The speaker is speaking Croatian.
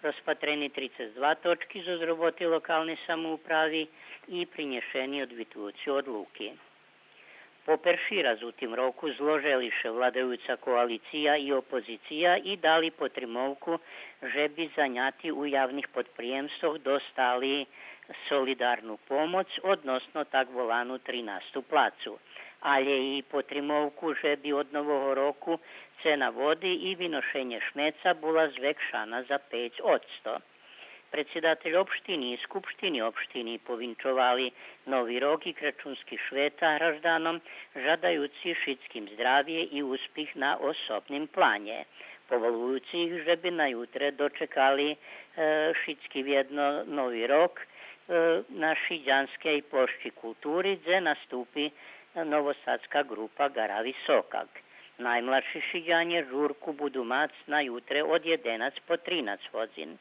Rozpatreni 32 točky zo zroboty lokalnej samoupravy i prinešeni odvitujúci odluky. Po perší raz u tým roku zloželiše vladajúca koalícia i opozícia i dali potrimovku, že by zaňati u javných podprijemstvoch dostali solidárnu pomoc, odnosno tak volanú 13. placu. Ale i potrimovku, že by od nového roku cena vody i vynošenje šmeca bola zvekšana za 5%. Predsjedatelj opštini i skupštini opštini povinčovali Novi rok i kračunski šveta hraždanom, žadajući šitskim zdravije i uspih na osobnim planje, povolujući ih, že by na jutre dočekali šitski vjedno Novi rok na Šiđanskej plošči kulturi, gdje nastupi novosadska grupa Gara Visokak. Najmladši Šiđanje žurku budu mac na jutre od 11 po 13 hodin.